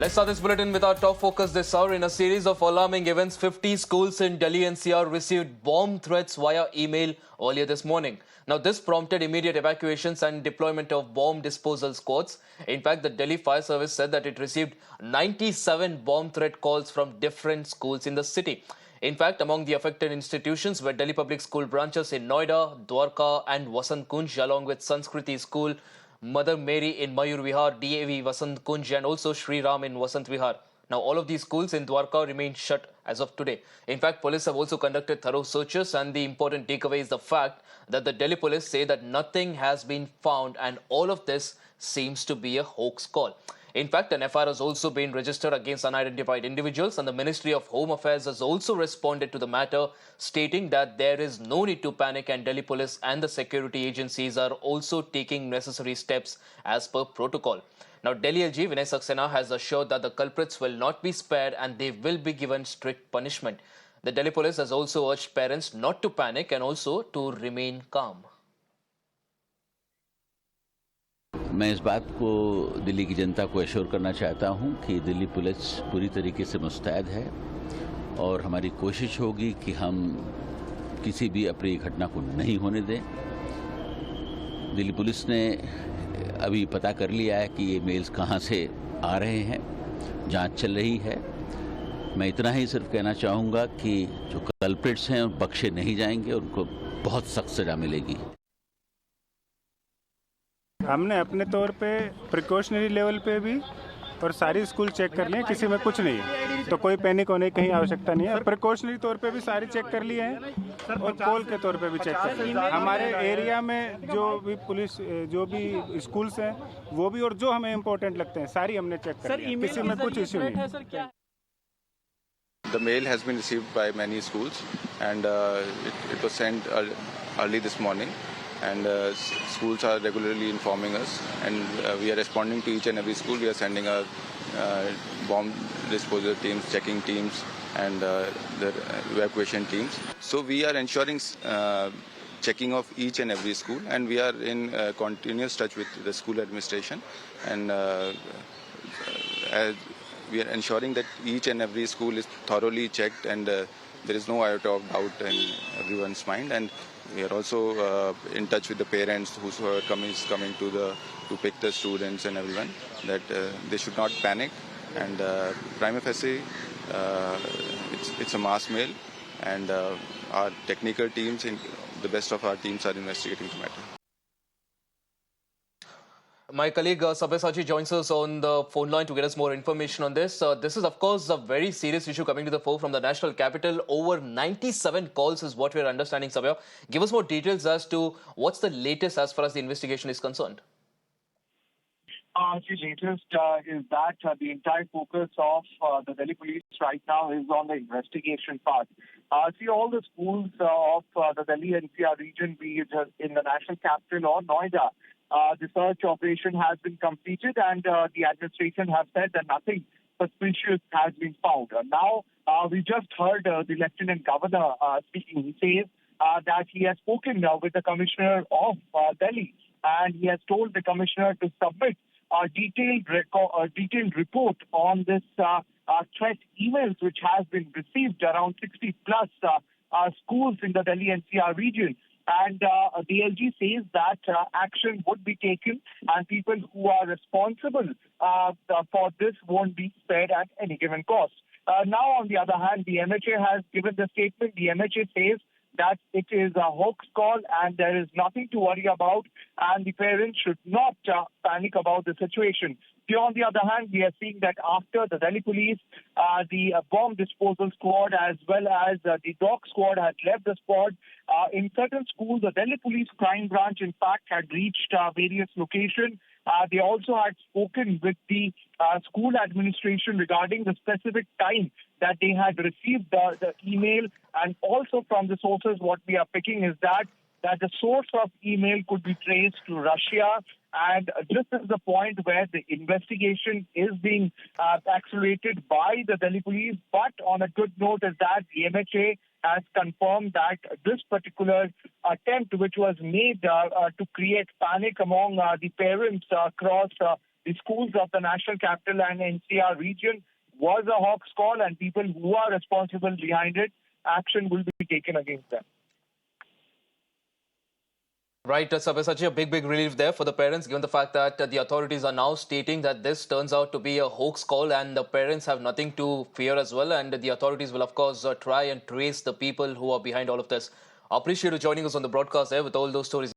Let's start this bulletin with our top focus this hour. In a series of alarming events, 50 schools in Delhi NCR received bomb threats via email earlier this morning. Now, this prompted immediate evacuations and deployment of bomb disposal squads. In fact, the Delhi Fire Service said that it received 97 bomb threat calls from different schools in the city. In fact, among the affected institutions were Delhi Public School branches in Noida, Dwarka and Vasant Kunj, along with Sanskriti School, Mother Mary in Mayur Vihar, DAV Vasant Kunj and also Sri Ram in Vasant Vihar. Now, all of these schools in Dwarka remain shut as of today. In fact, police have also conducted thorough searches, and the important takeaway is the fact that the Delhi police say that nothing has been found and all of this seems to be a hoax call. In fact, an FIR has also been registered against unidentified individuals, and the Ministry of Home Affairs has also responded to the matter, stating that there is no need to panic and Delhi police and the security agencies are also taking necessary steps as per protocol. Now, Delhi LG Vinay Saxena has assured that the culprits will not be spared and they will be given strict punishment. The Delhi police has also urged parents not to panic and also to remain calm. मैं इस बात को दिल्ली की जनता को assure करना चाहता हूं कि दिल्ली पुलिस पूरी तरीके से मुस्तैद है और हमारी कोशिश होगी कि हम किसी भी अप्रिय घटना को नहीं होने दें। दिल्ली पुलिस ने अभी पता कर लिया है कि ये मेल्स कहां से आ रहे हैं, जांच चल रही है। मैं इतना ही सिर्फ कहना चाहूँगा कि जो कल्प्रिट्स हैं बख्शे नहीं जाएंगे, उनको बहुत सख्त सजा मिलेगी। हमने अपने तौर पे प्रिकॉशनरी लेवल पे भी और सारी स्कूल चेक कर लिए, किसी में कुछ नहीं है, तो कोई पैनिक होने की कहीं आवश्यकता नहीं है। प्रिकॉशनरी तौर पे भी सारी चेक कर लिए हैं और कॉल के तौर पे भी चेक कर लिए हैं। हमारे एरिया में जो भी पुलिस जो भी स्कूल्स हैं वो भी और जो हमें इम्पोर्टेंट लगते हैं सारी हमने चेक कर ली, किसी में कुछ इश्यू नहीं है। The mail has been received by many schools and it was sent early this morning. And schools are regularly informing us, and we are responding to each and every school. We are sending our bomb disposal teams, checking teams, and the evacuation teams. So we are ensuring checking of each and every school, and we are in continuous touch with the school administration, and as we are ensuring that each and every school is thoroughly checked, and there is no iota of doubt in everyone's mind. And we are also in touch with the parents who are coming to pick the students and everyone, that they should not panic. And prima facie, it's a mass mail, and our technical teams, the best of our teams, are investigating the matter. My colleague Sabyasachi joins us on the phone line to get us more information on this. This is, of course, a very serious issue coming to the fore from the national capital. Over 97 calls is what we're understanding, Sabya. Give us more details as to what's the latest as far as the investigation is concerned. The latest is that the entire focus of the Delhi police right now is on the investigation part. See, all the schools of the Delhi NCR region, be it in the national capital or Noida, the search operation has been completed, and the administration have said that nothing suspicious has been found. Now, we just heard the Lieutenant Governor speaking. He says that he has spoken with the Commissioner of Delhi, and he has told the Commissioner to submit a detailed report on this threat emails which has been received around 60 plus schools in the Delhi NCR region. And DLG says that action would be taken, and people who are responsible for this won't be spared at any given cost. Now, on the other hand, the MHA has given the statement. The MHA says that it is a hoax call and there is nothing to worry about, and the parents should not panic about the situation. On the other hand, we are seeing that after the Delhi police, the bomb disposal squad as well as the dog squad had left the spot, in certain schools, the Delhi police crime branch, in fact, had reached various locations. They also had spoken with the school administration regarding the specific time that they had received the email. And also from the sources, what we are picking is that the source of email could be traced to Russia. And this is the point where the investigation is being accelerated by the Delhi police. But on a good note is that the MHA has confirmed that this particular attempt, which was made to create panic among the parents across the schools of the National Capital and NCR region was a hawk's call, and people who are responsible behind it, action will be taken against them. Right, Sabyasachi, a big relief there for the parents, given the fact that the authorities are now stating that this turns out to be a hoax call and the parents have nothing to fear as well. And the authorities will, of course, try and trace the people who are behind all of this. I appreciate you joining us on the broadcast there with all those stories.